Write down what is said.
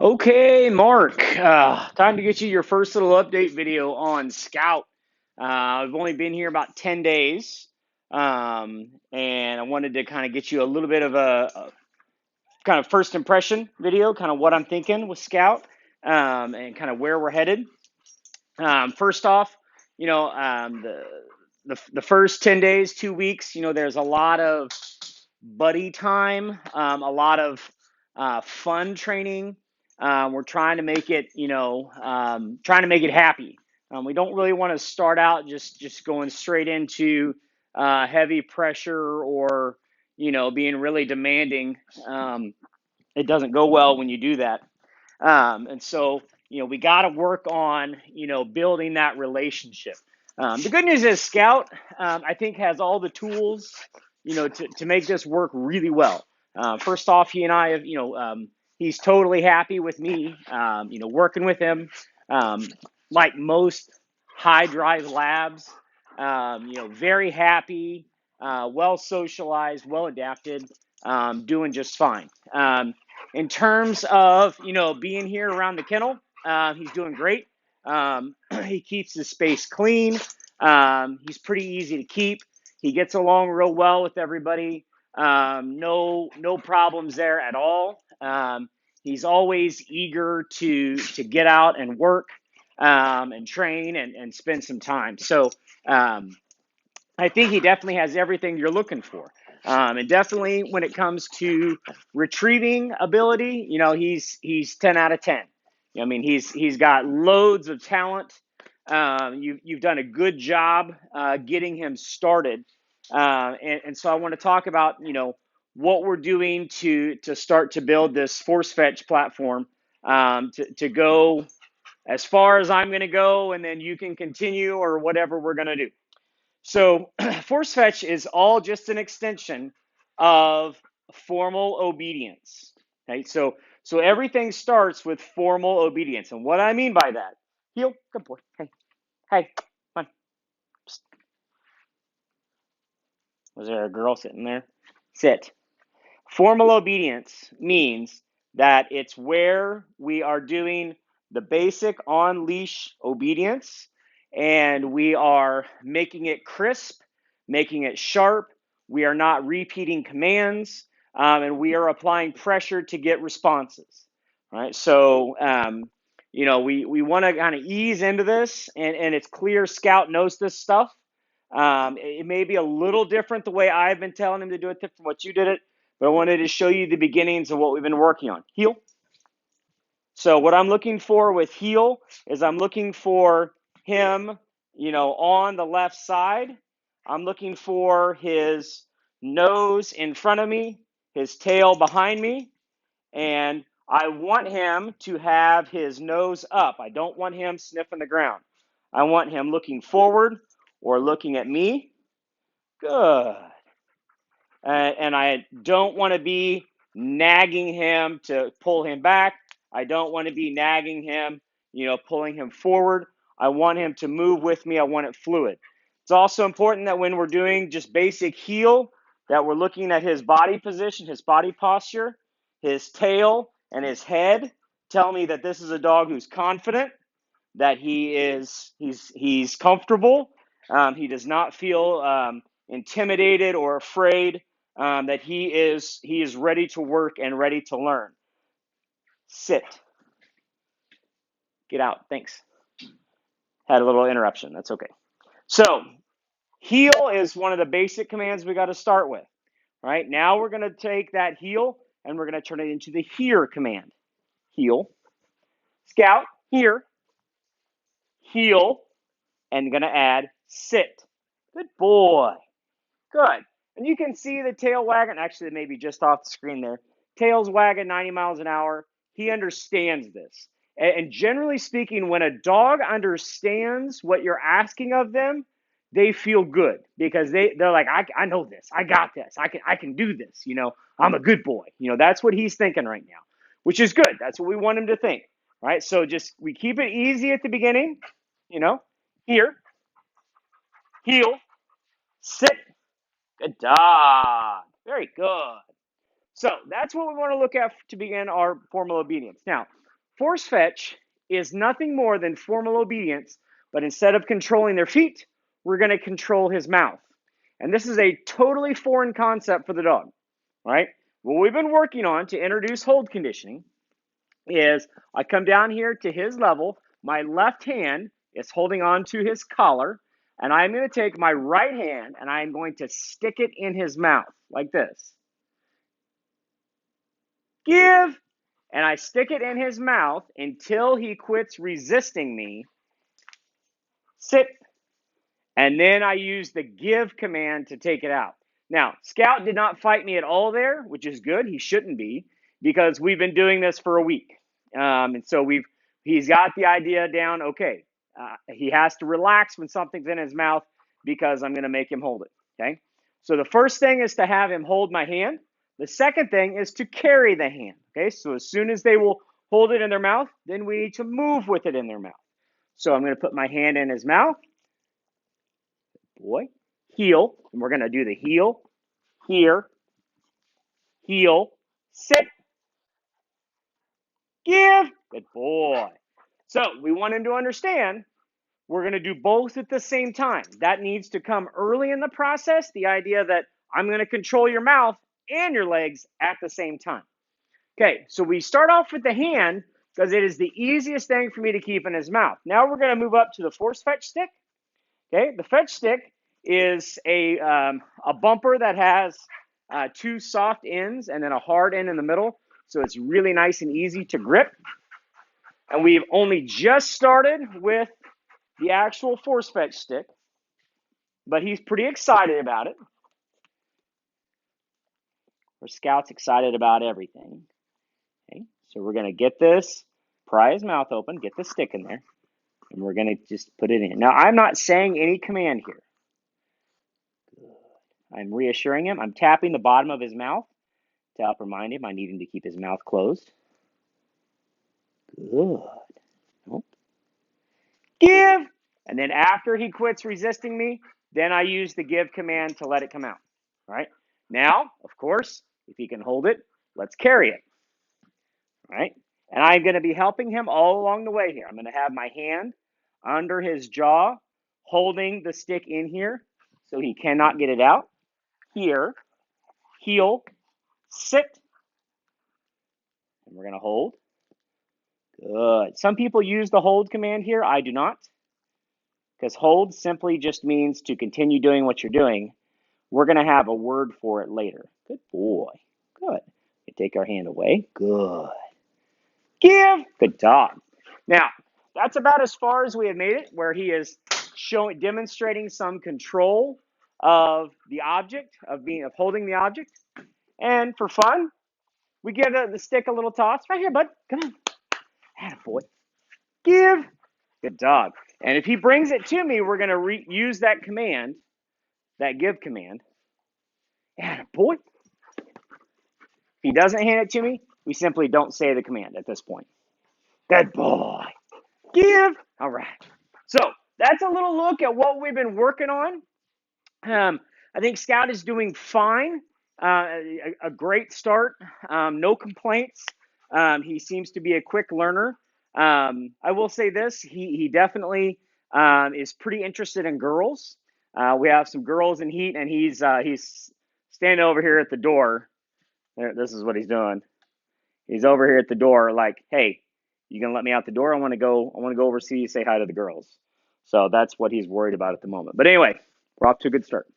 Okay, Mark, time to get you your first little update video on Scout. I've only been here about 10 days, and I wanted to kind of get you a little bit of a kind of first impression video, kind of what I'm thinking with Scout, and kind of where we're headed. First off, the first 10 days, 2 weeks, there's a lot of buddy time, a lot of fun training. We're trying to make it, trying to make it happy. We don't really want to start out just going straight into heavy pressure or being really demanding. It doesn't go well when you do that. And so, we got to work on, building that relationship. The good news is Scout, I think, has all the tools, to make this work really well. First off, he and I have, he's totally happy with me, working with him. Um, like most high drive labs, very happy, well socialized, well adapted, doing just fine. In terms of being here around the kennel, he's doing great. He keeps his space clean. He's pretty easy to keep. He gets along real well with everybody. No problems there at all. He's always eager to get out and work, and train and spend some time. So um, I think he definitely has everything you're looking for. And definitely when it comes to retrieving ability, he's 10 out of 10. I mean, he's got loads of talent. You've done a good job getting him started. And so I want to talk about, what we're doing to start to build this force fetch platform, to go as far as I'm going to go, and then you can continue or whatever we're going to do. So force fetch is all just an extension of formal obedience. Okay, so everything starts with formal obedience, and what I mean by that, heel, good boy, hey, come on. Psst. Was there a girl sitting there? Sit. Formal obedience means that it's where we are doing the basic on leash obedience, and we are making it crisp, making it sharp. We are not repeating commands, and we are applying pressure to get responses. All right. So, we want to kind of ease into this, and it's clear Scout knows this stuff. It may be a little different the way I've been telling him to do it from what you did it, but I wanted to show you the beginnings of what we've been working on. Heel. So what I'm looking for with heel is I'm looking for him, on the left side. I'm looking for his nose in front of me, his tail behind me, and I want him to have his nose up. I don't want him sniffing the ground. I want him looking forward or looking at me. Good. And I don't want to be nagging him to pull him back. I don't want to be nagging him, pulling him forward. I want him to move with me. I want it fluid. It's also important that when we're doing just basic heel, that we're looking at his body position, his body posture, his tail, and his head. Tell me that this is a dog who's confident, that he's comfortable. He does not feel intimidated or afraid. That he is ready to work and ready to learn. Sit. Get out. Thanks. Had a little interruption. That's okay. So heel is one of the basic commands we got to start with. Right now we're going to take that heel and we're going to turn it into the here command. Heel. Scout. Here. Heel. And going to add sit. Good boy. Good. And you can see the tail wagging. Actually, maybe just off the screen there. Tail's wagging 90 miles an hour. He understands this. And generally speaking, when a dog understands what you're asking of them, they feel good because they're like, I know this. I got this. I can do this. I'm a good boy. That's what he's thinking right now, which is good. That's what we want him to think. Right? So just we keep it easy at the beginning, here, heel, sit. Good dog. Very good. So that's what we want to look at to begin our formal obedience. Now, Force fetch is nothing more than formal obedience, but instead of controlling their feet, we're going to control his mouth. And this is a totally foreign concept for the dog, right? What we've been working on to introduce hold conditioning is I come down here to his level. My left hand is holding on to his collar, and I'm going to take my right hand and I'm going to stick it in his mouth like this. Give! And I stick it in his mouth until he quits resisting me. Sit. And then I use the give command to take it out. Now, Scout did not fight me at all there, which is good. He shouldn't be, because we've been doing this for a week. And so he's got the idea down. Okay, he has to relax when something's in his mouth because I'm going to make him hold it. Okay. So the first thing is to have him hold my hand. The second thing is to carry the hand. Okay. So as soon as they will hold it in their mouth, then we need to move with it in their mouth. So I'm going to put my hand in his mouth. Boy, heel, and we're going to do the heel, here, heel, sit, give, good boy. So we want him to understand we're going to do both at the same time. That needs to come early in the process, the idea that I'm going to control your mouth and your legs at the same time. Okay, so we start off with the hand because it is the easiest thing for me to keep in his mouth. Now we're going to move up to the force fetch stick. Okay, the fetch stick is a bumper that has two soft ends and then a hard end in the middle. So it's really nice and easy to grip. And we've only just started with the actual force fetch stick, but he's pretty excited about it. Our Scout's excited about everything. Okay, so we're going to get this, pry his mouth open, get the stick in there, and we're going to just put it in. Now, I'm not saying any command here. I'm reassuring him. I'm tapping the bottom of his mouth to help remind him I need him to keep his mouth closed. Good. Oh. Give! And then after he quits resisting me, then I use the give command to let it come out. All right? Now, of course, if he can hold it, let's carry it. All right? And I'm going to be helping him all along the way here. I'm going to have my hand under his jaw, holding the stick in here so he cannot get it out. Here, heel, sit, and we're going to hold. Good. Some people use the hold command here. I do not, because hold simply just means to continue doing what you're doing. We're going to have a word for it later. Good boy. Good. We take our hand away. Good. Give. Good dog. Now, that's about as far as we have made it, where he is demonstrating some control of the object, of holding the object. And for fun, we give the stick a little toss. Right here, bud. Come on. Attaboy. Give. Good dog. And if he brings it to me, we're going to use that command, that give command. Attaboy. If he doesn't hand it to me, we simply don't say the command at this point. Good boy. Give. All right. So that's a little look at what we've been working on. I think Scout is doing fine. A great start. No complaints. He seems to be a quick learner. I will say this: he definitely is pretty interested in girls. We have some girls in heat, and he's standing over here at the door. This is what he's doing. He's over here at the door, like, "Hey, you gonna let me out the door? I want to go overseas, say hi to the girls." So that's what he's worried about at the moment. But anyway, we're off to a good start.